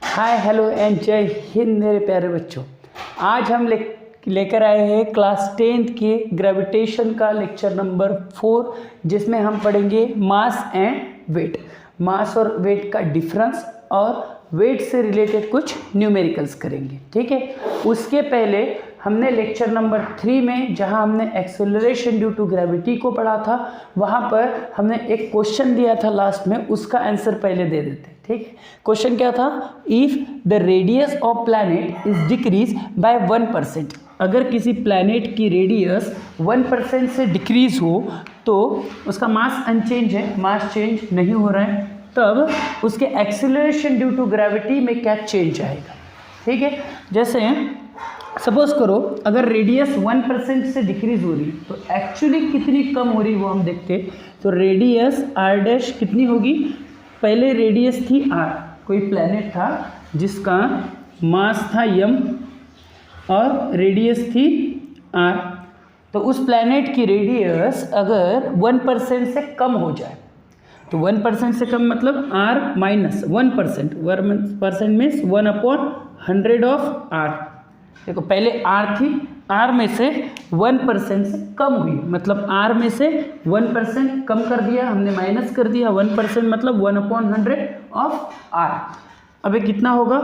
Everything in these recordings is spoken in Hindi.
हाय हेलो एंड जय हिंद मेरे प्यारे बच्चों। आज हम लेकर आए हैं क्लास 10th के ग्रेविटेशन का लेक्चर नंबर 4, जिसमें हम पढ़ेंगे मास एंड वेट। मास और वेट का डिफरेंस और वेट से रिलेटेड कुछ न्यूमेरिकल्स करेंगे। ठीक है, उसके पहले हमने लेक्चर नंबर 3 में जहां हमने एक्सेलरेशन ड्यू टू ग्रेविटी को पढ़ा था, वहां पर हमने एक क्वेश्चन दिया था लास्ट में, उसका आंसर पहले दे देते। ठीक है, क्वेश्चन क्या था? If the radius of planet is decrease by 1%, अगर किसी प्लैनेट की रेडियस 1% से डिक्रीज हो तो उसका मास अनचेंज है, मास चेंज नहीं हो रहा है, तब उसके एक्सेलरेशन ड्यू टू ग्रेविटी में क्या चेंज आएगा। ठीक है, जैसे सपोज करो अगर रेडियस 1% से डिक्रीज हो रही तो एक्चुअली कितनी कम हो रही वो हम देखते। तो रेडियस आर डैश कितनी होगी? पहले रेडियस थी आर, कोई प्लैनेट था जिसका मास था यम और रेडियस थी आर, तो उस प्लैनेट की रेडियस अगर 1% से कम हो जाए, तो 1% से कम मतलब R minus 1%, 1% means 1/100 of R. देखो पहले आर थी, आर में से 1% से कम हुई, मतलब आर में से 1% कम कर दिया हमने, माइनस कर दिया 1%, मतलब 1/100 ऑफ आर। अब ये कितना होगा?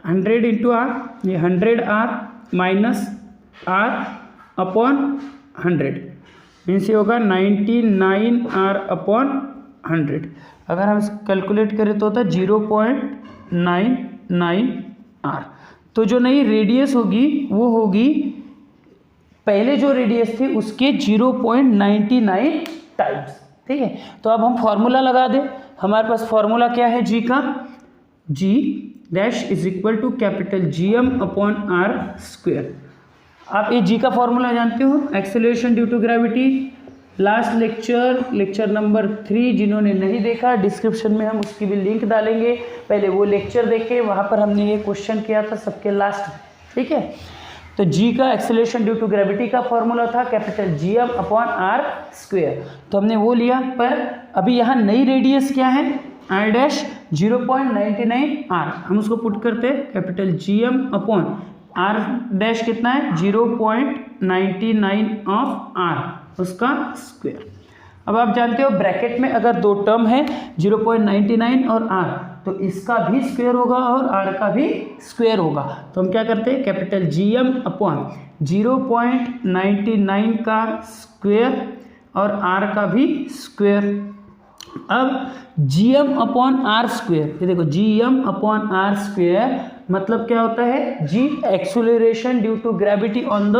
100 इंटू आर, ये 100 R minus R upon 100 means ये होगा 99 आर अपॉन 100। अगर हम कैलकुलेट करें तो होता है 0.99 आर। तो जो नई रेडियस होगी वो होगी पहले जो रेडियस थी उसके 0.99 टाइम्स। ठीक है, तो अब हम फॉर्मूला लगा दें। हमारे पास फॉर्मूला क्या है जी का? G dash is equal to capital GM upon R square. आप ये जी का फॉर्मूला जानते हो, acceleration due to gravity. Last lecture number 3 जिन्होंने नहीं देखा, डिस्क्रिप्शन में हम उसकी भी लिंक डालेंगे, पहले वो लेक्चर देखें, वहाँ पर हमने ये क्वेश्चन किया था सबके लास्ट में। ठीक है, तो जी का एक्सेलरेशन ड्यू टू ग्रेविटी का फॉर्मूला था capital GM upon R square, तो हमने वो लिया। पर अभी यहाँ नई रेडियस क्या है? आर डैश 0.99 आर, हम उसको पुट करते हैं capital GM upon R dash कितना है? 0.99 ऑफ आर, उसका स्क्वायर। अब आप जानते हो ब्रैकेट में अगर दो टर्म है 0.99 और आर, तो इसका भी स्क्वायर होगा और आर का भी स्क्वायर होगा। तो हम क्या करते हैं? कैपिटल GM अपॉन 0.99 का स्क्वायर और आर का भी स्क्वायर। अब GM अपॉन आर स्क्वायर, ये देखो GM अपॉन आर स्क्वायर मतलब क्या होता है? G acceleration due to gravity on the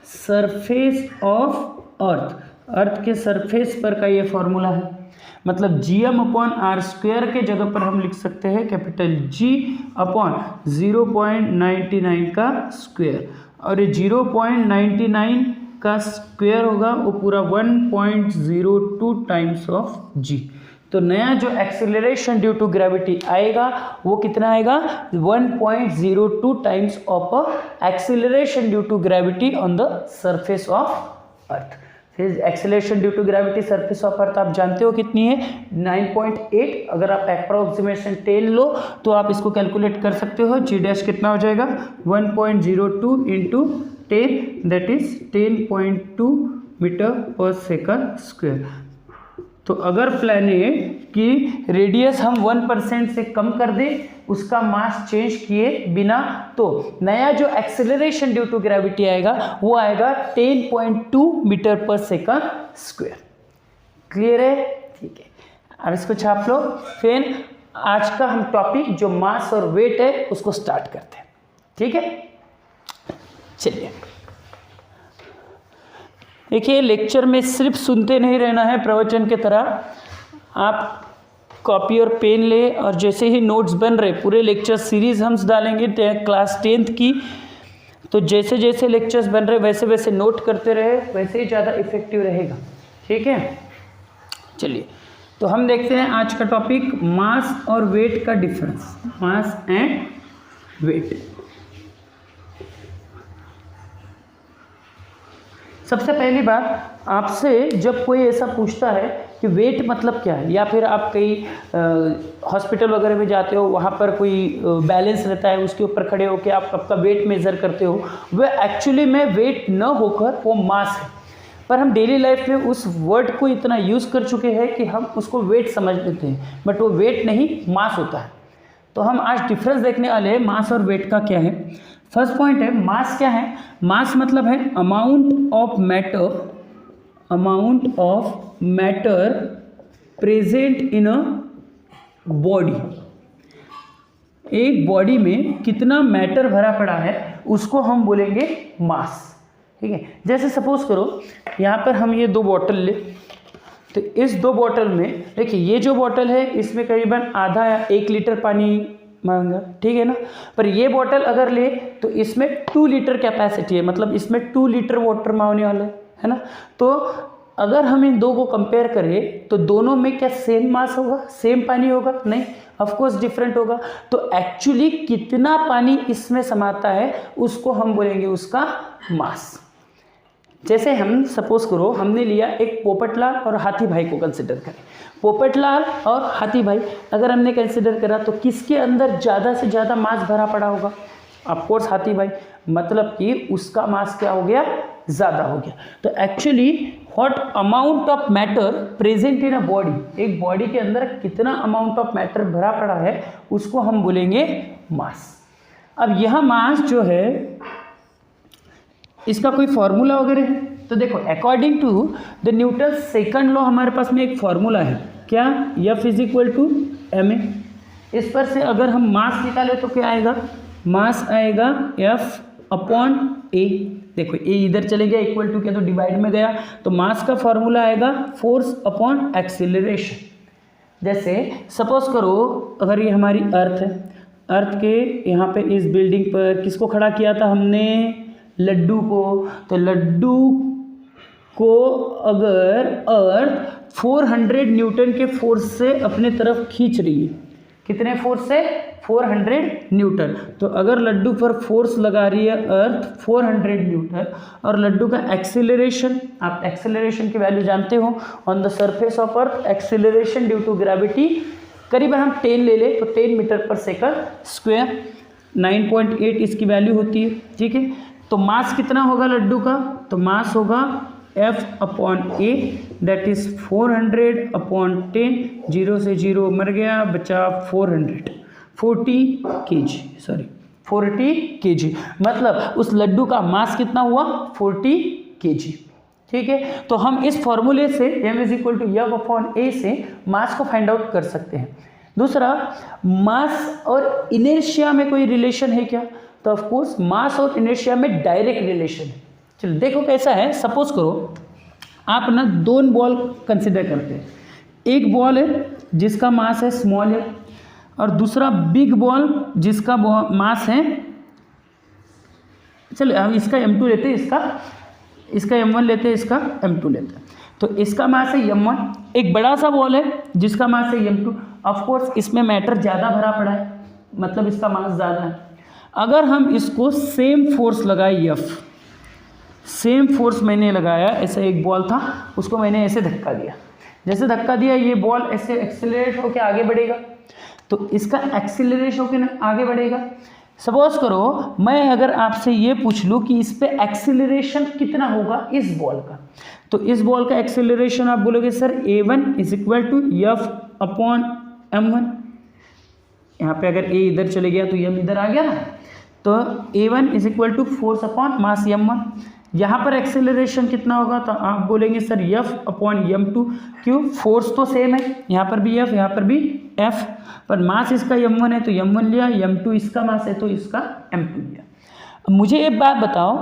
surface of earth के सरफेस पर का ये फॉर्मूला है। मतलब GM अपॉन आर स्क्वायर के जगह पर हम लिख सकते हैं कैपिटल G अपॉन 0.99 का स्क्वायर, और ये 0.99 का स्क्वायर होगा वो पूरा 1.02 टाइम्स ऑफ G। तो नया जो एक्सेलरेशन ड्यू टू ग्रेविटी आएगा वो कितना आएगा? 1.02 times of acceleration due to gravity on the surface of earth. फिर acceleration due to gravity surface of earth आप जानते हो कितनी है? 9.8। अगर आप अप्रॉक्सीमेशन 10 लो तो आप इसको कैलकुलेट कर सकते हो। जी डैश कितना हो जाएगा? 1.02 इंटू 10, दैट इज 10.2 मीटर पर सेकंड स्क्वायर। तो अगर प्लैनेट की रेडियस हम 1% से कम कर दें उसका मास चेंज किए बिना, तो नया जो एक्सेलरेशन ड्यू टू ग्रेविटी आएगा वो आएगा 10.2 मीटर पर सेकंड स्क्वायर। क्लियर है? ठीक है, अब इसको छाप लो। फिर आज का हम टॉपिक जो मास और वेट है उसको स्टार्ट करते हैं। ठीक है, चलिए। देखिए लेक्चर में सिर्फ सुनते नहीं रहना है, प्रवचन के तरह आप कॉपी और पेन ले, और जैसे ही नोट्स बन रहे, पूरे लेक्चर सीरीज हम डालेंगे क्लास 10th की, तो जैसे जैसे लेक्चर्स बन रहे वैसे वैसे नोट करते रहे, वैसे ही ज़्यादा इफेक्टिव रहेगा। ठीक है, चलिए तो हम देखते हैं आज का टॉपिक मास और वेट का डिफरेंस, मास एंड वेट। सबसे पहली बात, आपसे जब कोई ऐसा पूछता है कि वेट मतलब क्या है, या फिर आप कहीं हॉस्पिटल वगैरह में जाते हो, वहाँ पर कोई बैलेंस रहता है, उसके ऊपर खड़े होकर आप आपका वेट मेज़र करते हो, वह एक्चुअली में वेट न होकर वो मास है। पर हम डेली लाइफ में उस वर्ड को इतना यूज़ कर चुके हैं कि हम उसको वेट समझ लेते हैं, बट वो वेट नहीं, मास होता है। तो हम आज डिफरेंस देखने वाले हैं मास और वेट का क्या है। फर्स्ट पॉइंट है मास क्या है। मास मतलब है amount of matter present in a body. एक बॉडी में कितना मैटर भरा पड़ा है उसको हम बोलेंगे मास। ठीक है, जैसे सपोज करो यहाँ पर हम ये 2 बॉटल ले, तो इस 2 बॉटल में देखिए ये जो बॉटल है इसमें करीबन आधा या 1 लीटर पानी मांगा, ठीक है ना। पर ये बॉटल अगर ले तो इसमें 2 लीटर कैपेसिटी है, मतलब इसमें 2 लीटर वाटर मांगने वाला है ना। तो अगर हम इन 2 को कंपेयर करें तो दोनों में क्या सेम मास होगा, सेम पानी होगा? नहीं, ऑफ कोर्स डिफरेंट होगा। तो एक्चुअली कितना पानी इसमें समाता है उसको हम बोलेंगे उसका मास। जैसे हम सपोज करो हमने लिया एक पोपटलाल और हाथी भाई को कंसिडर करें। पोपटलाल और हाथी भाई अगर हमने कंसिडर करा तो किसके अंदर ज़्यादा से ज़्यादा मास भरा पड़ा होगा? ऑफ कोर्स हाथी भाई, मतलब कि उसका मास क्या हो गया, ज़्यादा हो गया। तो actually what amount of matter present in a body, एक बॉडी के अंदर कितना अमाउंट ऑफ मैटर भरा पड़ा है उसको हम बोलेंगे मास। अब यह मास जो है इसका कोई फॉर्मूला वगैरह है? तो देखो according to the Newton second law हमारे पास में एक फॉर्मूला है, क्या? F = ma। इस पर से अगर हम मास निकाले तो क्या आएगा? मास आएगा F/a। देखो a इधर चले गया, इक्वल टू क्या तो डिवाइड में गया, तो मास का फॉर्मूला आएगा फोर्स अपॉन एक्सीलरेशन। जैसे सपोज करो अगर ये हमारी अर्थ है, अर्थ के यहाँ पे इस बिल्डिंग पर किसको खड़ा किया था हमने? लड्डू को। तो लड्डू को अगर अर्थ 400 न्यूटन के फोर्स से अपने तरफ खींच रही है, कितने फोर्स से? 400 न्यूटन। तो अगर लड्डू पर फोर्स लगा रही है अर्थ 400 न्यूटन और लड्डू का एक्सीलरेशन, आप एक्सीलरेशन की वैल्यू जानते हो, on the surface of earth acceleration due to gravity करीबन हम 10 ले ले तो 10 मीटर पर सेकंड स्क्वायर, 9.8 इसकी वैल्यू होती है। ठीक है, तो मास कितना होगा लड्डू का? तो मास होगा F/a दैट इज 400/10, 0 से 0 मर गया, बचा 40 kg। मतलब उस लड्डू का मास कितना हुआ? 40 kg। ठीक है, तो हम इस फॉर्मूले से m = F/a से मास को फाइंड आउट कर सकते हैं। दूसरा, मास और इनर्शिया में कोई रिलेशन है क्या? तो ऑफ कोर्स मास और इनर्शिया में डायरेक्ट रिलेशन है। चलो देखो कैसा है। सपोज करो आप ना 2 बॉल कंसिडर करते हैं, एक बॉल है जिसका मास है स्मॉल है और दूसरा बिग बॉल जिसका मास है, चलो हम इसका m2 लेते हैं, इसका m1 लेते हैं, इसका m2 लेते हैं। तो इसका मास है m1, एक बड़ा सा बॉल है जिसका मास है m2। ऑफ कोर्स इसमें मैटर ज़्यादा भरा पड़ा है, मतलब इसका मास ज़्यादा है। अगर हम इसको सेम फोर्स लगाए F, सेम फोर्स मैंने लगाया, ऐसा एक बॉल था उसको मैंने ऐसे धक्का दिया, जैसे धक्का दिया ये बॉल ऐसे एक्सेलरेट होकर आगे बढ़ेगा, तो इसका एक्सेलरेशन होकर आगे बढ़ेगा। सपोज करो मैं अगर आपसे ये पूछ लूँ कि इस पे एक्सेलरेशन कितना होगा इस बॉल का, तो इस बॉल का एक्सेलरेशन आप बोलोगे सर a1 = F/m1। यहाँ पे अगर a इधर चले गया तो m इधर आ गया ना, तो a1 = force upon mass m1। यहाँ पर एक्सेलरेशन कितना होगा? तो आप बोलेंगे सर F/m2। क्यों? फोर्स तो सेम है, यहाँ पर भी F, यहाँ पर भी F, पर मास इसका m1 है तो m1 लिया, m2 इसका मास है तो इसका m2 लिया। अब मुझे एक बात बताओ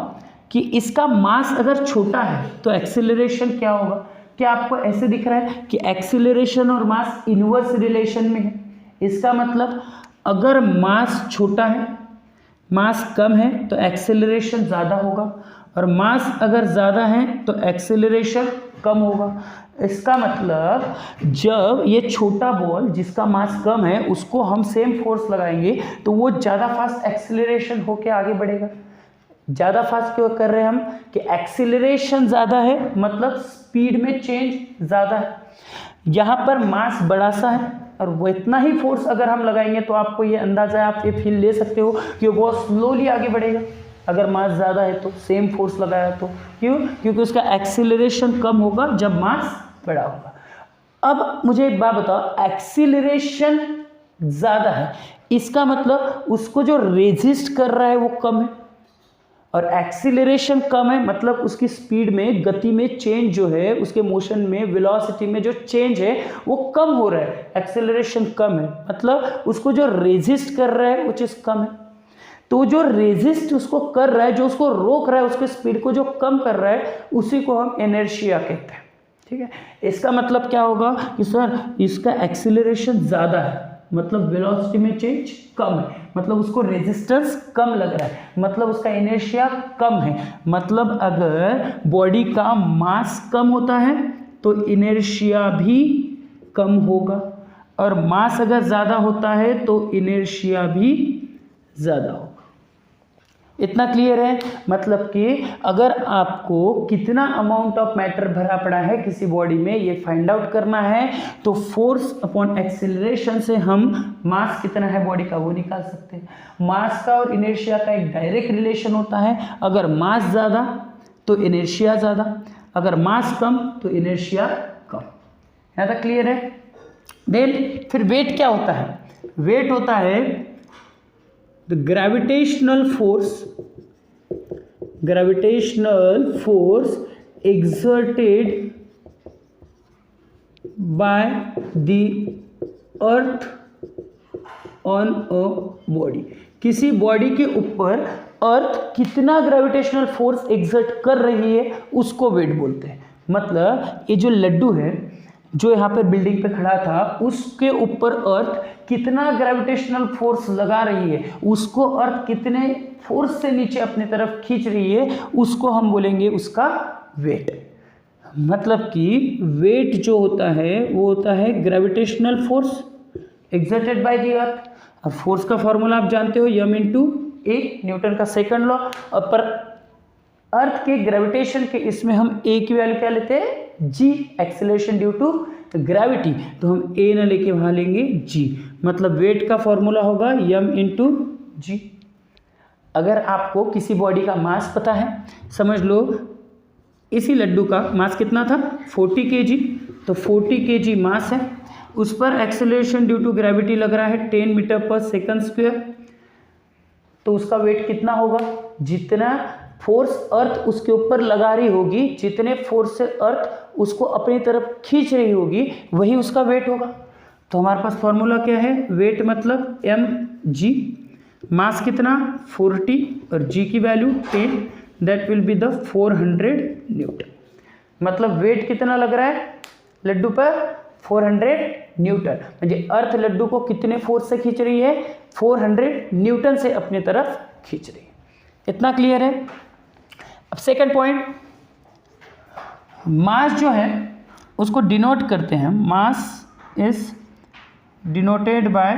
कि इसका मास अगर छोटा है तो एक्सेलरेशन क्या होगा? क्या आपको ऐसे दिख रहा है कि एक्सेलरेशन और मास इनवर्स रिलेशन में है? इसका मतलब अगर मास छोटा है, मास कम है तो एक्सेलरेशन ज़्यादा होगा, और मास अगर ज़्यादा है तो एक्सेलरेशन कम होगा। इसका मतलब जब ये छोटा बॉल जिसका मास कम है उसको हम सेम फोर्स लगाएंगे तो वो ज़्यादा फास्ट एक्सेलरेशन होके आगे बढ़ेगा। ज़्यादा फास्ट क्यों कर रहे हैं हम? कि एक्सेलरेशन ज़्यादा है मतलब स्पीड में चेंज ज़्यादा है। यहाँ पर मास बड़ा सा है और वो इतना ही फोर्स अगर हम लगाएंगे तो आपको ये अंदाज़ा है, आप ये फील ले सकते हो कि वो बहुत स्लोली आगे बढ़ेगा। अगर मास ज़्यादा है तो सेम फोर्स लगाया तो क्यों? क्योंकि उसका एक्सीलरेशन कम होगा जब मास बड़ा होगा। अब मुझे एक बात बताओ, एक्सीलरेशन ज़्यादा है इसका मतलब उसको जो रेजिस्ट कर रहा है वो कम है, और एक्सीलरेशन कम है मतलब उसकी स्पीड में, गति में चेंज जो है, उसके मोशन में, वेलोसिटी में जो चेंज है वो कम हो रहा है। एक्सीलरेशन कम है मतलब उसको जो रेजिस्ट कर रहा है वो चीज़ कम है। तो जो रेजिस्ट उसको कर रहा है, जो उसको रोक रहा है, उसके स्पीड को जो कम कर रहा है, उसी को हम इनर्शिया कहते हैं। ठीक है, इसका मतलब क्या होगा कि सर इसका एक्सीलरेशन ज़्यादा है मतलब वेलोसिटी में चेंज कम है, मतलब उसको रेजिस्टेंस कम लग रहा है, मतलब उसका इनर्शिया कम है। मतलब अगर बॉडी का मास कम होता है तो इनर्शिया भी कम होगा, और मास अगर ज़्यादा होता है तो इनर्शिया भी ज़्यादा होगा। इतना क्लियर है? मतलब कि अगर आपको कितना अमाउंट ऑफ मैटर भरा पड़ा है किसी बॉडी में ये फाइंड आउट करना है तो फोर्स अपॉन एक्सीलरेशन से हम मास कितना है बॉडी का वो निकाल सकते हैं। मास का और इनर्शिया का एक डायरेक्ट रिलेशन होता है, अगर मास ज़्यादा तो इनर्शिया ज़्यादा, अगर मास कम तो इनर्शिया कम। यहाँ तक क्लियर है? देन फिर वेट क्या होता है? वेट होता है the gravitational force exerted by the earth on a body। किसी बॉडी के ऊपर अर्थ कितना ग्रेविटेशनल फोर्स एग्जर्ट कर रही है उसको वेट बोलते हैं। मतलब ये जो लड्डू है जो यहाँ पर बिल्डिंग पे खड़ा था, उसके ऊपर अर्थ कितना ग्रेविटेशनल फोर्स लगा रही है, उसको अर्थ कितने फोर्स से नीचे अपने तरफ खींच रही है, उसको हम बोलेंगे उसका वेट। मतलब कि वेट जो होता है वो होता है gravitational force exerted by the earth. और फोर्स का फॉर्मूला आप जानते हो, m इंटू ए, न्यूटन का सेकंड लॉ। और पर अर्थ के ग्रेविटेशन के इसमें हम ए की वैल्यू क्या लेते हैं? जी, एक्सेलरेशन ड्यू टू ग्रेविटी, तो हम ए ना लेके वहां लेंगे जी। मतलब वेट का फॉर्मूला होगा m इंटू जी। अगर आपको किसी बॉडी का मास पता है, समझ लो इसी लड्डू का मास कितना था 40 kg, तो 40 kg मास है, उस पर एक्सेलरेशन ड्यू टू ग्रेविटी लग रहा है 10 मीटर पर सेकंड स्क्वायर, तो उसका वेट कितना होगा? जितना फोर्स अर्थ उसके ऊपर लगा रही होगी, जितने फोर्स से अर्थ उसको अपनी तरफ खींच रही होगी, वही उसका वेट होगा। तो हमारे पास फॉर्मूला क्या है? वेट मतलब mg, मास कितना 40 और g की value 10, that will be the 400 Newton. मतलब वेट कितना लग रहा है लड्डू पर? 400 न्यूटन। म्हणजे अर्थ लड्डू को कितने फोर्स से खींच रही है? 400 न्यूटन से अपनी तरफ खींच रही है। इतना क्लियर है? अब सेकंड पॉइंट, मास जो है उसको डिनोट करते हैं, mass is denoted by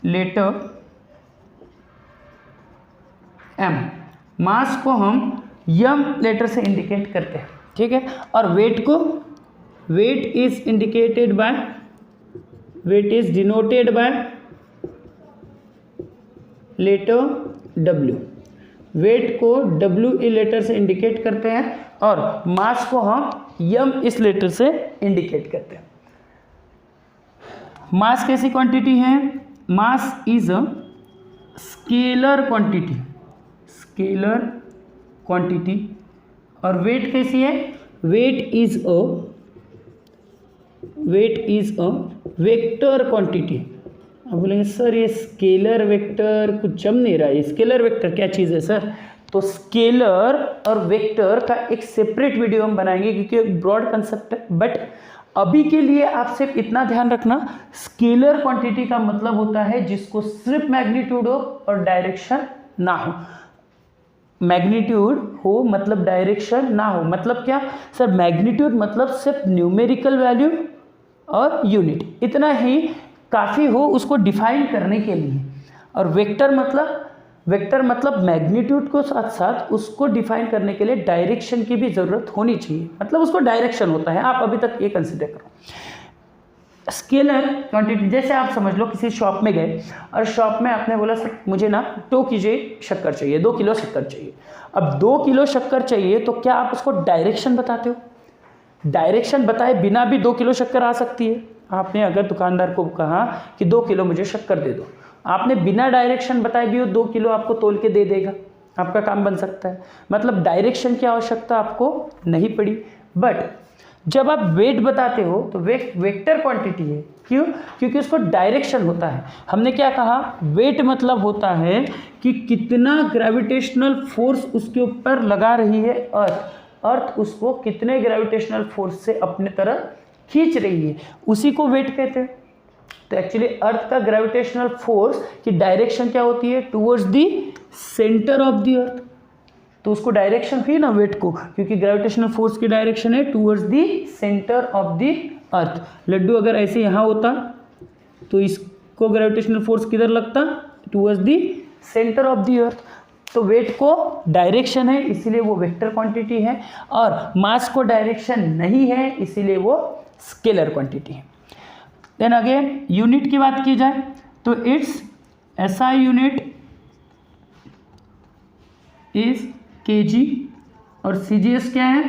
letter m। Mass को हम m लेटर से इंडिकेट करते हैं, ठीक है। और वेट को, weight is indicated by, weight is denoted by letter w। Weight को w लेटर से इंडिकेट करते हैं और मास को हम m इस लेटर से इंडिकेट करते हैं। मास कैसी क्वांटिटी है? Mass is a scalar quantity, scalar quantity. और वेट कैसी है? Weight is a vector quantity. अब बोलेंगे सर ये स्केलर वेक्टर कुछ जम नहीं रहा है, स्केलर वेक्टर क्या चीज़ है सर? तो स्केलर और वेक्टर का एक सेपरेट वीडियो हम बनाएंगे क्योंकि एक ब्रॉड कंसेप्ट है। बट अभी के लिए आप सिर्फ इतना ध्यान रखना, स्केलर क्वांटिटी का मतलब होता है जिसको सिर्फ मैग्नीट्यूड हो और डायरेक्शन ना हो। मैग्नीट्यूड हो मतलब डायरेक्शन ना हो। मतलब क्या सर? मैग्नीट्यूड मतलब सिर्फ न्यूमेरिकल वैल्यू और यूनिट, इतना ही काफ़ी हो उसको डिफाइन करने के लिए। और वेक्टर मतलब मैग्नीट्यूड को साथ साथ उसको डिफाइन करने के लिए डायरेक्शन की भी ज़रूरत होनी चाहिए, मतलब उसको डायरेक्शन होता है। आप अभी तक ये कंसिडर करो। स्केलर क्वांटिटी, जैसे आप समझ लो किसी शॉप में गए और शॉप में आपने बोला सर मुझे ना 2 kg शक्कर चाहिए, 2 किलो शक्कर चाहिए। अब 2 किलो शक्कर चाहिए तो क्या आप उसको डायरेक्शन बताते हो? डायरेक्शन बताए बिना भी 2 किलो शक्कर आ सकती है। आपने अगर दुकानदार को कहा कि 2 किलो मुझे शक्कर दे दो, आपने बिना डायरेक्शन बताए भी वो 2 किलो आपको तोल के दे देगा, आपका काम बन सकता है। मतलब डायरेक्शन की आवश्यकता आपको नहीं पड़ी। बट जब आप वेट बताते हो तो वेक्टर क्वांटिटी है। क्यों? क्योंकि उसको डायरेक्शन होता है। हमने क्या कहा? वेट मतलब होता है कि कितना ग्रेविटेशनल फोर्स उसके ऊपर लगा रही है अर्थ उसको कितने ग्रेविटेशनल फोर्स से अपने तरफ खींच रही है, उसी को वेट कहते हैं। तो एक्चुअली अर्थ का ग्रेविटेशनल फोर्स की डायरेक्शन क्या होती है? Towards the centre of the earth. तो उसको डायरेक्शन हुई ना वेट को, क्योंकि ग्रेविटेशनल फोर्स की डायरेक्शन है towards the centre of the earth. Laddu अगर ऐसे यहाँ होता तो इसको ग्रेविटेशनल फोर्स किधर लगता? Towards the centre of the earth. तो वेट को डायरेक्शन है इसीलिए वो वेक्टर क्वांटिटी है, और मास को डायरेक्शन नहीं है इसीलिए वो स्केलर क्वांटिटी है। देन अगेन यूनिट की बात की जाए तो it's SI unit is kg और CGS क्या है?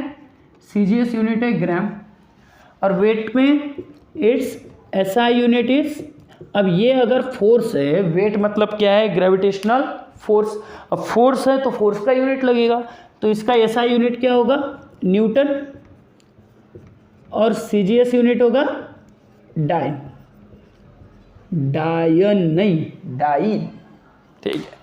CGS यूनिट है ग्राम, और वेट में इट्स SI यूनिट इज, अब ये अगर फोर्स है, वेट मतलब क्या है? Gravitational force. अब फोर्स है तो फोर्स का यूनिट लगेगा, तो इसका SI यूनिट क्या होगा? न्यूटन, और CGS यूनिट होगा डाइन। डायन नहीं, डाइन। ठीक है।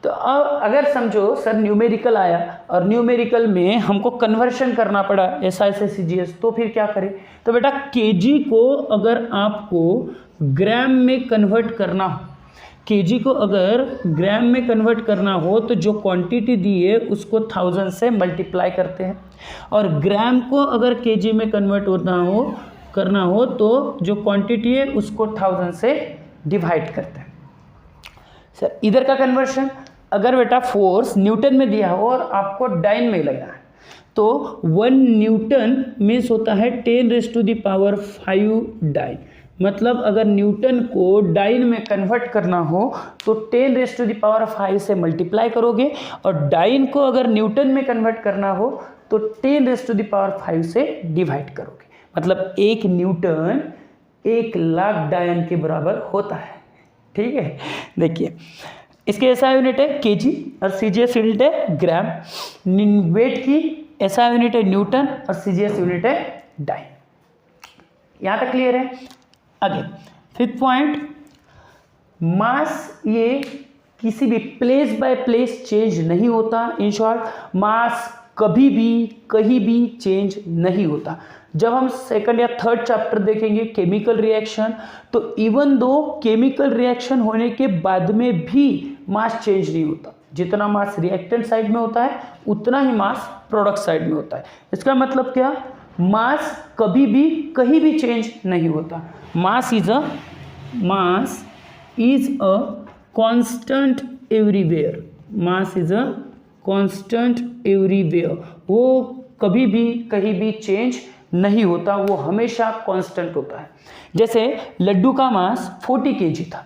तो अब अगर समझो सर न्यूमेरिकल आया और न्यूमेरिकल में हमको कन्वर्शन करना पड़ा SI से CGS, तो फिर क्या करें? तो बेटा kg को अगर आपको ग्राम में कन्वर्ट करना हो, kg को अगर ग्राम में कन्वर्ट करना हो तो जो क्वांटिटी दी है उसको 1000 से मल्टीप्लाई करते हैं, और ग्राम को अगर kg में कन्वर्ट करना हो तो जो क्वांटिटी है उसको 1000 से डिवाइड करते हैं। सर इधर का कन्वर्शन, अगर बेटा फोर्स न्यूटन में दिया हो और आपको डाइन में लगना है तो 1 न्यूटन मीन्स होता है 10⁵ डाइन। मतलब अगर न्यूटन को डाइन में कन्वर्ट करना हो तो 10⁵ से मल्टीप्लाई करोगे, और डाइन को अगर न्यूटन में कन्वर्ट करना हो तो 10⁵ से डिवाइड करोगे। मतलब 1 न्यूटन 1,00,000 डायन के बराबर होता है। ठीक है, देखिए इसके SI यूनिट है kg और CGS यूनिट है ग्राम। वेट की SI यूनिट है न्यूटन और CGS यूनिट है डाइन। यहाँ तक क्लियर है? आगे 5th पॉइंट, मास ये किसी भी प्लेस बाय प्लेस चेंज नहीं होता। इन शॉर्ट मास कभी भी कहीं भी चेंज नहीं होता। जब हम 2nd या 3rd चैप्टर देखेंगे केमिकल रिएक्शन, तो इवन दो केमिकल रिएक्शन होने के बाद में भी मास चेंज नहीं होता। जितना मास रिएक्टेंट साइड में होता है उतना ही मास प्रोडक्ट साइड में होता है। इसका मतलब क्या? मास कभी भी कहीं भी चेंज नहीं होता। मास is a constant everywhere. Mass is a constant everywhere. वो कभी भी कहीं भी चेंज नहीं होता, वो हमेशा कांस्टेंट होता है। जैसे लड्डू का मास 40 kg था,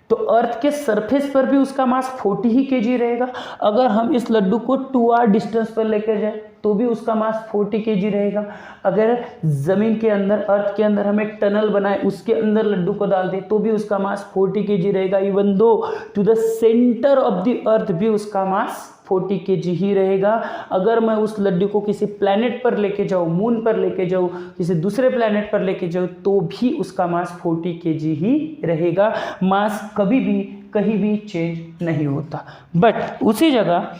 तो अर्थ के सरफेस पर भी उसका मास 40 ही kg रहेगा। अगर हम इस लड्डू को 2r डिस्टेंस पर लेकर जाए तो भी उसका मास 40 kg रहेगा। अगर ज़मीन के अंदर, अर्थ के अंदर हम एक टनल बनाए, उसके अंदर लड्डू को डाल दें तो भी उसका मास 40 kg रहेगा। Even though to the centre of the earth भी उसका मास 40 kg ही रहेगा। अगर मैं उस लड्डू को किसी प्लैनेट पर लेके जाऊँ, मून पर लेके जाऊँ, किसी दूसरे प्लैनेट पर लेके जाऊँ, तो भी उसका मास 40 kg ही रहेगा। मास कभी भी कहीं भी चेंज नहीं होता। बट उसी जगह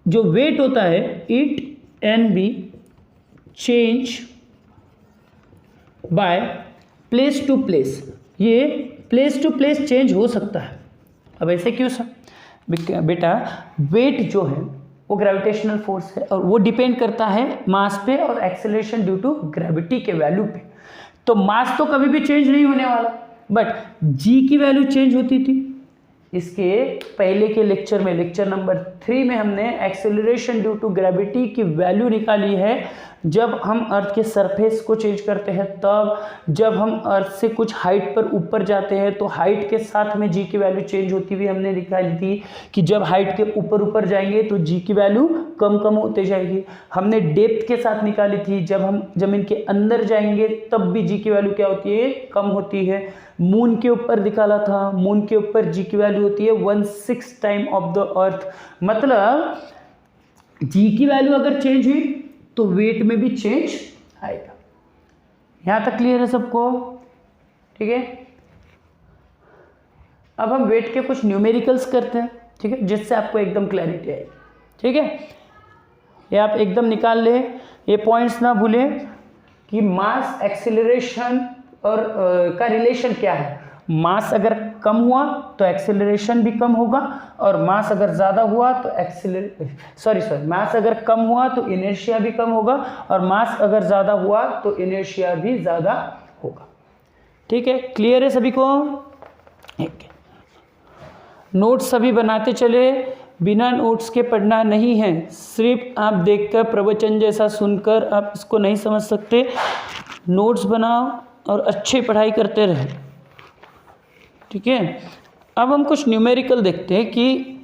जो वेट होता है, it can be change by place to place. ये प्लेस टू प्लेस चेंज हो सकता है। अब ऐसे क्यों सर? बेटा वेट जो है वो ग्रेविटेशनल फोर्स है और वो डिपेंड करता है मास पे और एक्सेलरेशन ड्यू टू ग्रेविटी के वैल्यू पे। तो मास तो कभी भी चेंज नहीं होने वाला, बट जी की वैल्यू चेंज होती थी। इसके पहले के लेक्चर में, लेक्चर नंबर 3 में हमने एक्सेलरेशन ड्यू टू ग्रेविटी की वैल्यू निकाली है जब हम अर्थ के सरफेस को चेंज करते हैं तब, जब हम अर्थ से कुछ हाइट पर ऊपर जाते हैं तो हाइट के साथ में जी की वैल्यू चेंज होती हुई हमने निकाली थी कि जब हाइट के ऊपर जाएंगे तो जी की वैल्यू कम होते जाएगी। हमने डेप्थ के साथ निकाली थी, जब हम जमीन के अंदर जाएंगे तब भी जी की वैल्यू क्या होती है, कम होती है। मून के ऊपर निकाला था, मून के ऊपर जी की वैल्यू होती है 1/6 टाइम ऑफ द अर्थ। मतलब जी की वैल्यू अगर चेंज हुई तो वेट में भी चेंज आएगा। यहां तक क्लियर है सबको? ठीक है, अब हम वेट के कुछ न्यूमेरिकल्स करते हैं, ठीक है, जिससे आपको एकदम क्लैरिटी आएगी। ठीक है, ये आप एकदम निकाल ले, ये पॉइंट्स ना भूलें कि मास एक्सेलरेशन और का रिलेशन क्या है। मास अगर कम हुआ तो एक्सेलरेशन भी कम होगा, और मास अगर ज़्यादा हुआ तो मास अगर कम हुआ तो इनर्शिया भी कम होगा, और मास अगर ज़्यादा हुआ तो इनर्शिया भी ज़्यादा होगा। ठीक है, क्लियर है सभी को? नोट्स सभी बनाते चले, बिना नोट्स के पढ़ना नहीं है। सिर्फ आप देखकर प्रवचन जैसा सुनकर आप इसको नहीं समझ सकते। नोट्स बनाओ और अच्छी पढ़ाई करते रहे। ठीक है, अब हम कुछ न्यूमेरिकल देखते हैं कि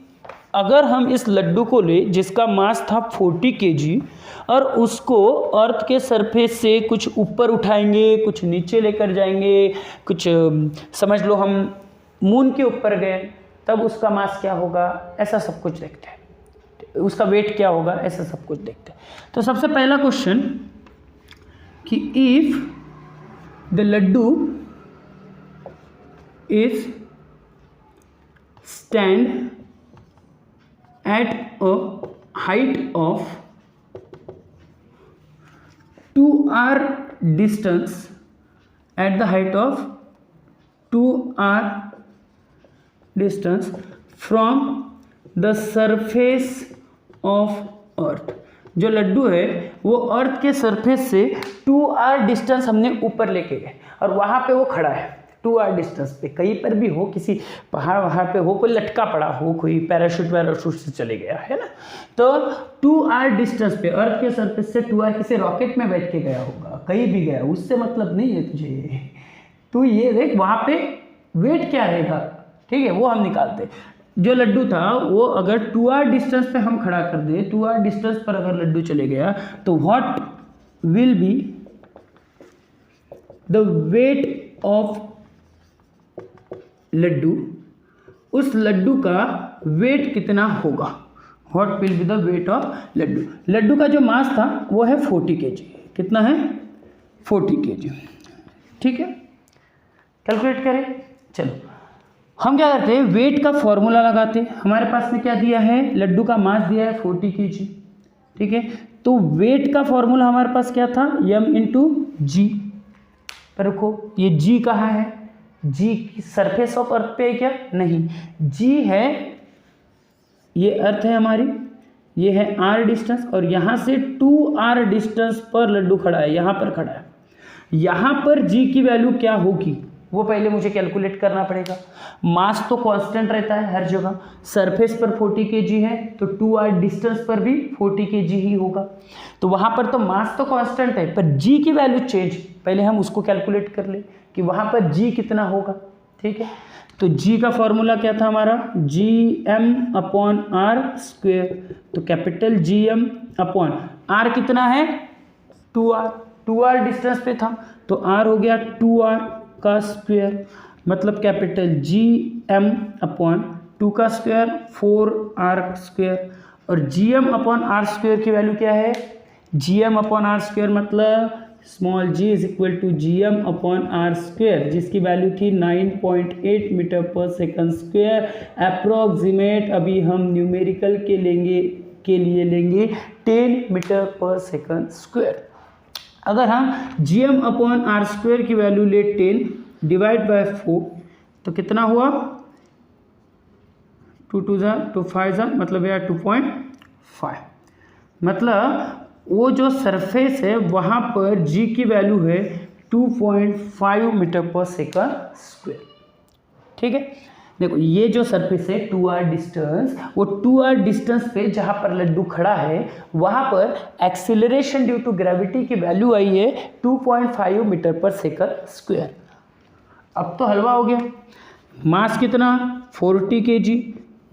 अगर हम इस लड्डू को ले जिसका मास था 40 kg और उसको अर्थ के सरफेस से कुछ ऊपर उठाएंगे, कुछ नीचे लेकर जाएंगे, कुछ समझ लो हम मून के ऊपर गए, तब उसका मास क्या होगा, ऐसा सब कुछ देखते हैं। उसका वेट क्या होगा, ऐसा सब कुछ देखते हैं। तो सबसे पहला क्वेश्चन कि if the laddu is stand at a height of 2r distance, at the height of 2r distance from the surface of earth। जो लड्डू है वो अर्थ के सरफेस से 2r डिस्टेंस हमने ऊपर लेके गए और वहाँ पे वो खड़ा है 2r डिस्टेंस पे। कहीं पर भी हो, किसी पहाड़ वहाँ पे हो, कोई लटका पड़ा हो, कोई पैराशूट से चले गया है ना, तो 2r डिस्टेंस पे अर्थ के सरफेस से 2r किसी रॉकेट में बैठ के गया होगा, कहीं भी गया, उससे मतलब नहीं है तुझे। तो ये देख वहाँ पे वेट क्या रहेगा, ठीक है, वो हम निकालते। जो लड्डू था वो अगर 2r डिस्टेंस पे हम खड़ा कर दे, 2r डिस्टेंस पर अगर लड्डू चले गया तो what will be the weight of laddu, उस लड्डू का वेट कितना होगा, what will be the weight of laddu. Laddu का जो मास था वो है 40 kg। कितना है? 40 kg। ठीक है, कैलकुलेट करें। चलो हम क्या करते हैं, वेट का फॉर्मूला लगाते हैं। हमारे पास में क्या दिया है, लड्डू का मास दिया है 40 kg। ठीक है, तो वेट का फॉर्मूला हमारे पास क्या था, m इंटू जी। पर रखो ये जी कहाँ है, जी सरफेस ऑफ अर्थ पे है क्या, नहीं, जी है, ये अर्थ है हमारी, ये है r डिस्टेंस, और यहाँ से 2r डिस्टेंस पर लड्डू खड़ा है, यहाँ पर खड़ा है। यहाँ पर g की वैल्यू क्या होगी वो पहले मुझे कैलकुलेट करना पड़ेगा। मास तो कांस्टेंट रहता है हर जगह, सरफेस पर 40 kg है तो 2r डिस्टेंस पर भी 40 kg ही होगा, तो वहाँ पर तो मास तो कांस्टेंट है, पर g की वैल्यू चेंज, पहले हम उसको कैलकुलेट कर ले कि वहाँ पर g कितना होगा। ठीक है, तो g का फॉर्मूला क्या था हमारा, gm/r²। तो कैपिटल Gm अपॉन r कितना है, 2r डिस्टेंस पे था तो r हो गया 2r का स्क्वायर, मतलब कैपिटल Gm/2 का स्क्वायर 4r², और Gm/r² की वैल्यू क्या है, Gm/r² मतलब small g is equal to Gm/r², जिसकी वैल्यू थी 9.8 मीटर पर सेकंड स्क्वायर अप्रोक्सीमेट। अभी हम न्यूमेरिकल के लिए लेंगे 10 मीटर पर सेकंड स्क्वायर। अगर हम Gm/r² की वैल्यू ले 10 डिवाइड बाय 4 तो कितना हुआ, 2 2 2 5 मतलब यह 2.5। मतलब वो जो सरफेस है वहाँ पर g की वैल्यू है 2.5 मीटर पर सेकंड स्क्वायर। ठीक है, देखो ये जो सरफेस है 2r डिस्टेंस, वो 2r डिस्टेंस पे जहाँ पर लड्डू खड़ा है वहाँ पर एक्सीलरेशन ड्यू टू ग्रेविटी की वैल्यू आई है 2.5 मीटर पर सेकंड स्क्वायर। अब तो हलवा हो गया। मास कितना 40 kg,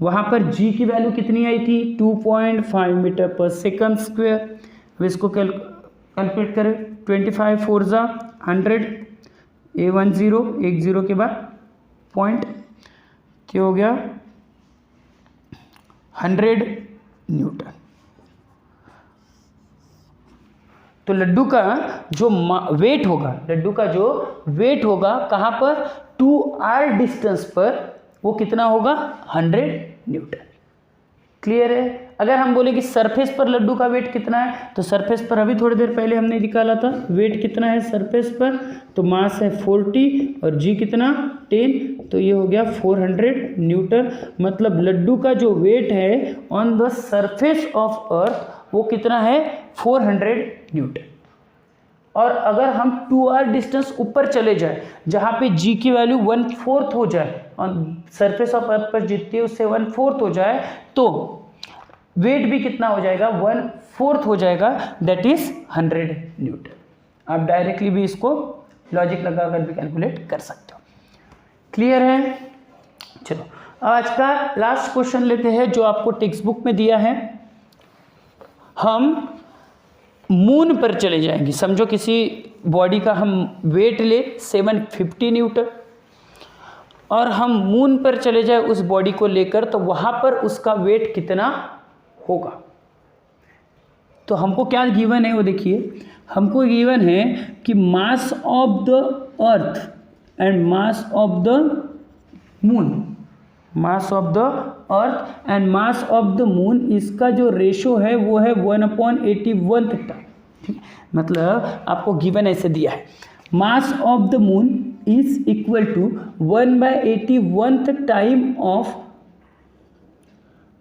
वहाँ पर g की वैल्यू कितनी आई थी 2.5 मीटर पर सेकंड स्क्वायर। अब इसको कैलकुलेट करें, 25 4 जा 100, A10 10 के बाद पॉइंट क्या हो गया 100 न्यूटन। तो लड्डू का जो वेट होगा, लड्डू का जो वेट होगा कहाँ पर 2r डिस्टेंस पर, वो कितना होगा 100 न्यूटन। क्लियर है। अगर हम बोले कि सरफेस पर लड्डू का वेट कितना है, तो सरफेस पर अभी थोड़ी देर पहले हमने निकाला था वेट कितना है सरफेस पर, तो मास है 40 और जी कितना 10, तो ये हो गया 400 न्यूटन। मतलब लड्डू का जो वेट है ऑन द सरफेस ऑफ अर्थ वो कितना है 400 न्यूटन। और अगर हम 2r डिस्टेंस ऊपर चले जाए जहाँ पे g की वैल्यू 1/4 हो जाए, और सरफेस ऑफ अर्थ पर जितनी है उससे 1/4 हो जाए, तो वेट भी कितना हो जाएगा 1/4 हो जाएगा, दैट इज 100 न्यूटन। आप डायरेक्टली भी इसको लॉजिक लगाकर भी कैलकुलेट कर सकते हो। क्लियर है। चलो आज का लास्ट क्वेश्चन लेते हैं जो आपको टेक्स्ट बुक में दिया है। हम मून पर चले जाएंगे। समझो किसी बॉडी का हम वेट ले 750 न्यूटन और हम मून पर चले जाए उस बॉडी को लेकर, तो वहाँ पर उसका वेट कितना होगा। तो हमको क्या गिवन है वो देखिए, हमको गिवन है कि मास of the earth and mass of the moon, mass of the earth and mass of the moon, इसका जो रेशो है वो है 1/81 टाइम। ठीक, मतलब आपको गिवन ऐसे दिया है, mass of the moon is equal to 1/81 time of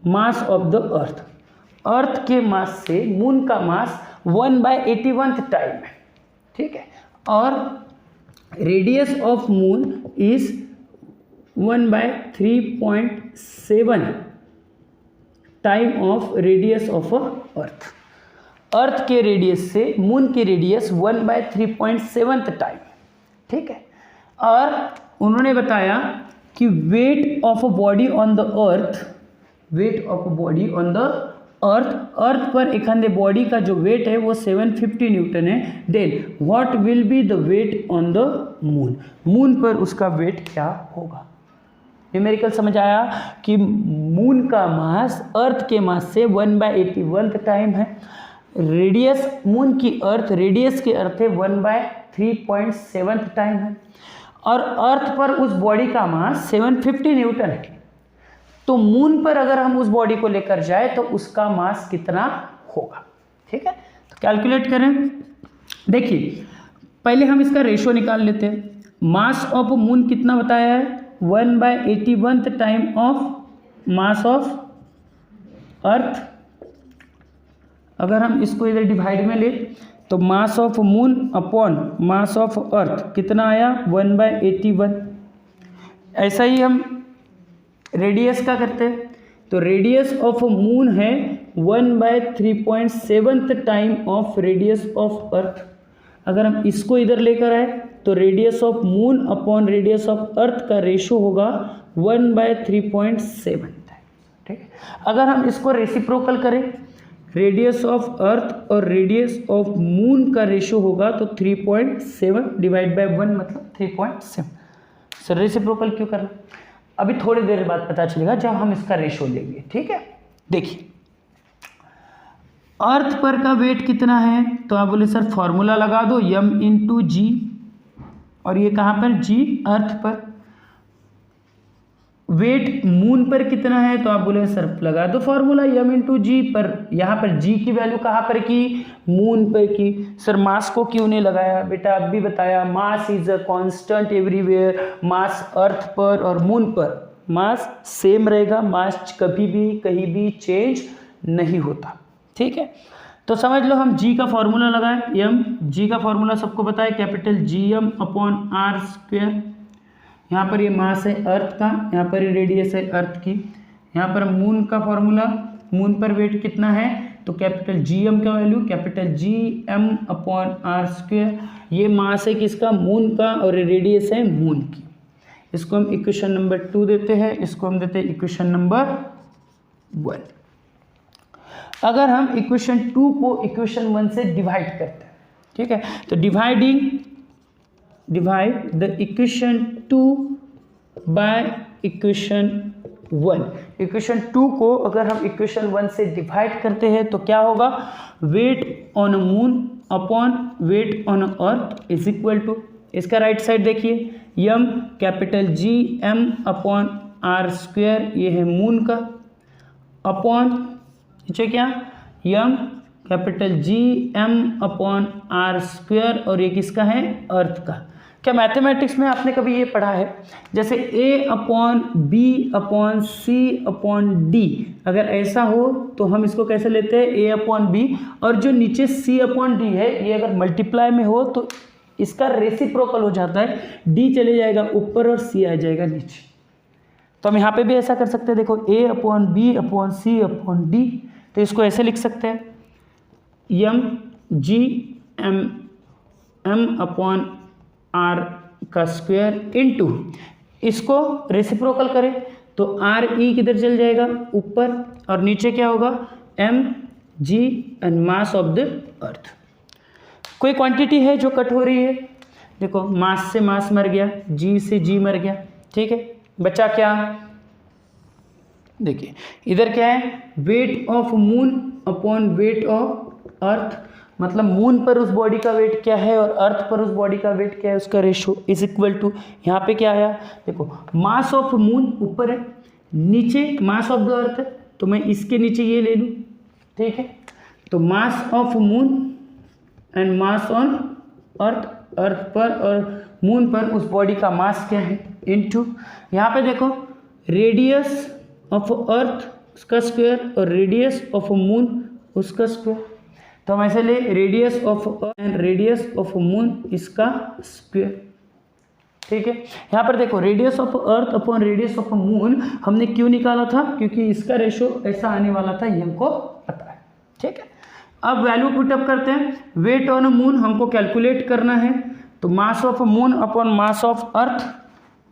mass of the earth. Earth के मास से मून का मास 1/81 टाइम है। ठीक है, और radius of moon is 1/3.7 time of radius of earth. Earth के रेडियस से मून की रेडियस 1/3.7 टाइम। ठीक है, और उन्होंने बताया कि weight of a body on the earth, weight of a body on the earth, earth पर एक खाने बॉडी का जो वेट है वो 750 न्यूटन है। Then what will be the weight on the moon, moon पर उसका वेट क्या होगा। न्यूमेरिकल समझ आया कि मून का मास अर्थ के मास से 1/81 टाइम है। रेडियस मून की अर्थ रेडियस के अर्थ है 1/3.7 टाइम है, और अर्थ पर उस बॉडी का मास 750 न्यूटन है। तो मून पर अगर हम उस बॉडी को लेकर जाए तो उसका मास कितना होगा। ठीक है, तो कैलकुलेट करें। देखिए पहले हम इसका रेशो निकाल लेते हैं। मास ऑफ मून कितना बताया है 1/81 time of mass of earth. अगर हम इसको इधर डिवाइड में ले तो mass of moon upon mass of earth कितना आया 1/81। ऐसा ही हम रेडियस का करते हैं, तो रेडियस ऑफ मून है 1/3.7 टाइम ऑफ रेडियस ऑफ अर्थ। अगर हम इसको इधर लेकर आए तो radius of moon upon radius of अर्थ का रेशो होगा 1/3.7 टाइम। ठीक है, अगर हम इसको रेसिप्रोकल करें, रेडियस ऑफ अर्थ और रेडियस ऑफ मून का रेशो होगा तो 3.7 डिवाइड बाय 1 मतलब 3.7। सर रेसिप्रोकल क्यों करना, अभी थोड़ी देर बाद पता चलेगा जब हम इसका रेशो लेंगे। ठीक है, देखिए अर्थ पर का वेट कितना है, तो आप बोले सर फॉर्मूला लगा दो m/g, और ये कहाँ पर g अर्थ पर। वेट मून पर कितना है, तो आप बोले सर लगा दो फॉर्मूला m/g पर। यहाँ पर g की वैल्यू कहाँ पर की, मून पर की। सर मास को क्यों नहीं लगाया, बेटा अब भी बताया mass is a constant everywhere. Mass earth पर और मून पर मास सेम रहेगा, मास कभी भी कहीं भी चेंज नहीं होता। ठीक है, तो समझ लो हम g का फॉर्मूला लगाए, g का फॉर्मूला सबको बताए कैपिटल GM/r²। यहाँ पर ये मास है अर्थ का, यहाँ पर ये रेडियस है अर्थ की। यहाँ पर मून का फॉर्मूला, मून पर वेट कितना है, तो कैपिटल GM का वैल्यू कैपिटल GM/r²। ये मास है किसका, मून का, और रेडियस है मून की। इसको हम इक्वेशन नंबर 2 देते हैं, इसको हम देते हैं इक्वेशन नंबर 1। अगर हम इक्वेशन 2 को इक्वेशन 1 से डिवाइड करते हैं, ठीक है, तो divide the equation 2 by equation 1। Equation 2 को अगर हम इक्वेशन 1 से डिवाइड करते हैं तो क्या होगा, weight on moon upon weight on earth is equal to, इसका राइट साइड देखिए, यम कैपिटल GM/r², ये है मून का, अपॉन नीचे क्या, यम कैपिटल GM/r², और ये किसका है, अर्थ का। क्या मैथमेटिक्स में आपने कभी ये पढ़ा है, जैसे A/B/C/D, अगर ऐसा हो तो हम इसको कैसे लेते हैं, A/B, और जो नीचे C/D है, ये अगर मल्टीप्लाई में हो तो इसका रेसिप्रोकल हो जाता है, D चले जाएगा ऊपर और C आ जाएगा नीचे। तो हम यहाँ पे भी ऐसा कर सकते हैं, देखो A/B/C/D, तो इसको ऐसे लिख सकते हैं, MGM/r² इंटू, इसको रेसिप्रोकल करें तो RE किधर चल जाएगा, ऊपर, और नीचे क्या होगा, mg and mass of the अर्थ। कोई क्वांटिटी है जो कट हो रही है, देखो मास से मास मर गया, G से G मर गया, ठीक है, बचा क्या, देखिए इधर क्या है, weight of moon upon weight of earth, मतलब मून पर उस बॉडी का वेट क्या है और अर्थ पर उस बॉडी का वेट क्या है, उसका रेशो इज इक्वल टू, यहाँ पे क्या आया, देखो मास ऑफ मून ऊपर है, नीचे मास ऑफ द अर्थ है, तो मैं इसके नीचे ये ले लूँ, ठीक है, तो mass of moon and mass on earth, earth पर और मून पर उस बॉडी का मास क्या है, इनटू, यहाँ पे देखो रेडियस ऑफ अर्थ उसका स्क्वायर और रेडियस ऑफ मून उसका स्क्वायर, तो हम ऐसे ले radius of earth and radius of moon इसका स्क्वायर, ठीक है। यहाँ पर देखो radius of earth upon radius of moon हमने क्यों निकाला था, क्योंकि इसका रेशो ऐसा आने वाला था, ये हमको पता है, ठीक है। अब वैल्यू पुटअप करते हैं, वेट ऑन मून हमको कैलकुलेट करना है, तो mass of moon upon mass of earth,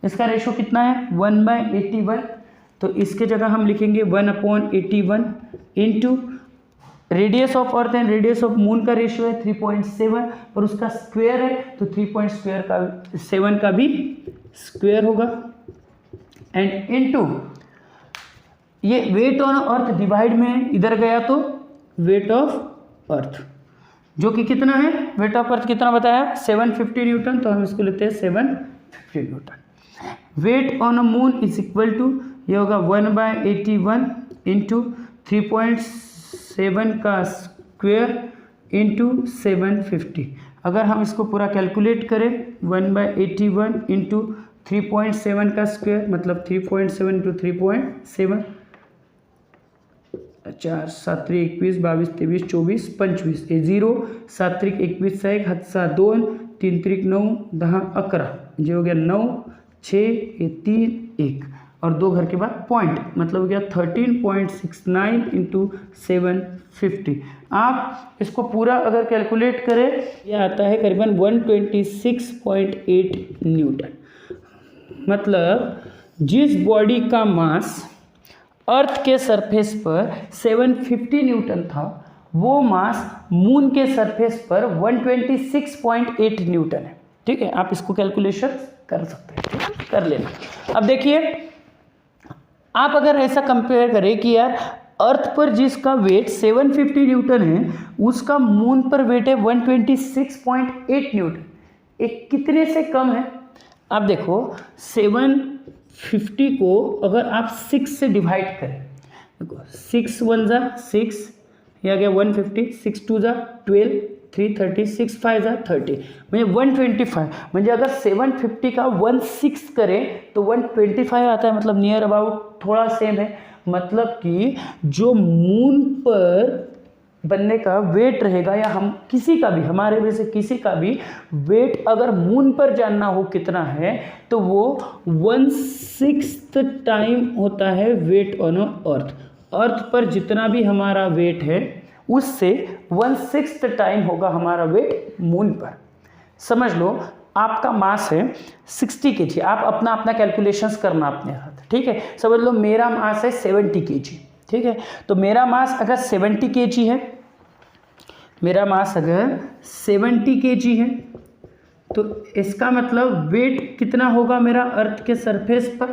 इसका रेशो कितना है, 1/81, तो इसके जगह हम लिखेंगे 1/81 into radius of earth and radius of moon का रेशियो है 3.7, और उसका स्क्वायर है तो 3.7 का भी स्क्वायर होगा, एंड इनटू ये वेट ऑन अर्थ डिवाइड में इधर गया तो वेट ऑफ अर्थ, जो कि कितना है, वेट ऑफ अर्थ कितना बताया, 750 न्यूटन, तो हम इसको लेते हैं 750 newton. Weight on a moon is equal to, ये होगा 1/81 इंटू 3.7 का स्क्वायर इंटू 750। अगर हम इसको पूरा कैलकुलेट करें 1/81 इंटू 3.7 का स्क्वायर मतलब 3.7 इंटू 3.7, 4 7 3 21 22 23 24 25, ये 0 7 3 21 1 7 2 3 3 9 10 11, ये हो गया 9 6 ये 3 1 और 2 घर के बाद पॉइंट, मतलब हो गया 13.69 इंटू 750। आप इसको पूरा अगर कैलकुलेट करें ये आता है करीबन 126.8 न्यूटन। मतलब जिस बॉडी का मास अर्थ के सरफेस पर 750 न्यूटन था वो मास मून के सरफेस पर 126.8 न्यूटन है। ठीक है, आप इसको कैलकुलेशन कर सकते हैं, ठीक है, कर लेना। अब देखिए आप अगर ऐसा कंपेयर करें कि यार अर्थ पर जिसका वेट 750 न्यूटन है उसका मून पर वेट है 126.8 न्यूटन, एक कितने से कम है। आप देखो 750 को अगर आप 6 से डिवाइड करें, देखो 6 1 जा 6, यह आ गया 150, 6 2 जा 12, 3 30, 6 5 जा 30, म्हणजे 125। म्हणजे अगर 750 का 16 करें तो 125 आता है, मतलब नियर अबाउट थोड़ा सेम है। मतलब कि जो मून पर बंदे का वेट रहेगा या हम किसी का भी, हमारे में से किसी का भी वेट अगर मून पर जानना हो कितना है तो वो 1/6 टाइम होता है वेट ऑन अर्थ। अर्थ पर जितना भी हमारा वेट है उससे 1/6 टाइम होगा हमारा वेट मून पर। समझ लो आपका मास है 60 kg, आप अपना अपना कैलकुलेशंस करना अपने हाथ, ठीक है। समझ लो मेरा मास है 70 kg, ठीक है। तो मेरा मास अगर 70 kg है, मेरा मास अगर 70 kg है तो इसका मतलब वेट कितना होगा मेरा अर्थ के सरफेस पर।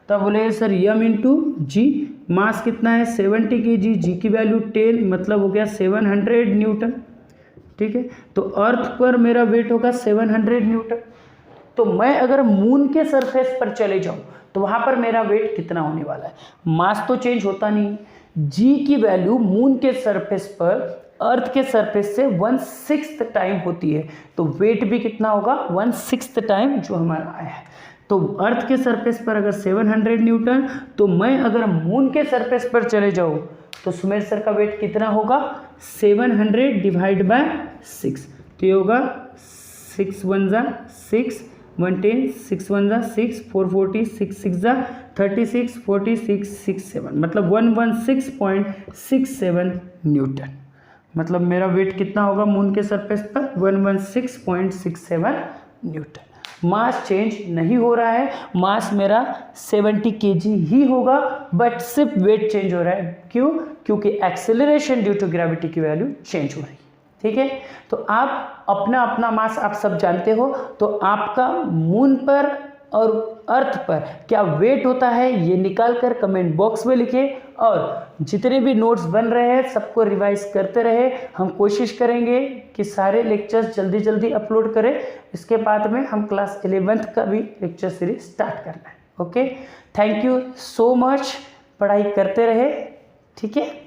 तो बोले सर यम इंटू जी, मास कितना है 70 kg, जी की वैल्यू 10, मतलब हो गया 700 न्यूटन, ठीक है। तो अर्थ पर मेरा वेट होगा 700 न्यूटन। तो मैं अगर मून के सरफेस पर चले जाऊं तो वहां पर मेरा वेट कितना होने वाला है। मास तो चेंज होता नहीं, जी की वैल्यू मून के सरफेस पर अर्थ के सरफेस से 1/6 टाइम होती है, तो वेट भी कितना होगा 1/6 टाइम जो हमारा आया है। तो अर्थ के सरफेस पर अगर 700 न्यूटन, तो मैं अगर मून के सरफेस पर चले जाऊं तो सुमेर सर का वेट कितना होगा 700 डिवाइड बाय 6, तो ये होगा 6 1 जा 6 110, 6 1 जा 6 440, 6 6 जा 36 46 67, मतलब 116.67 न्यूटन। मतलब मेरा वेट कितना होगा मून के सरफेस पर 116.67 न्यूटन। मास चेंज नहीं हो रहा है, मास मेरा 70 kg ही होगा, बट सिर्फ वेट चेंज हो रहा है। क्यों? क्योंकि एक्सेलरेशन ड्यू टू ग्रेविटी की वैल्यू चेंज हो रही है, ठीक है। तो आप अपना अपना मास आप सब जानते हो, तो आपका मून पर और अर्थ पर क्या वेट होता है ये निकाल कर कमेंट बॉक्स में लिखें, और जितने भी नोट्स बन रहे हैं सबको रिवाइज करते रहे। हम कोशिश करेंगे कि सारे लेक्चर्स जल्दी जल्दी अपलोड करें। इसके बाद में हम क्लास 11th का भी लेक्चर सीरीज स्टार्ट करना है। Okay, thank you so much, पढ़ाई करते रहे, ठीक है।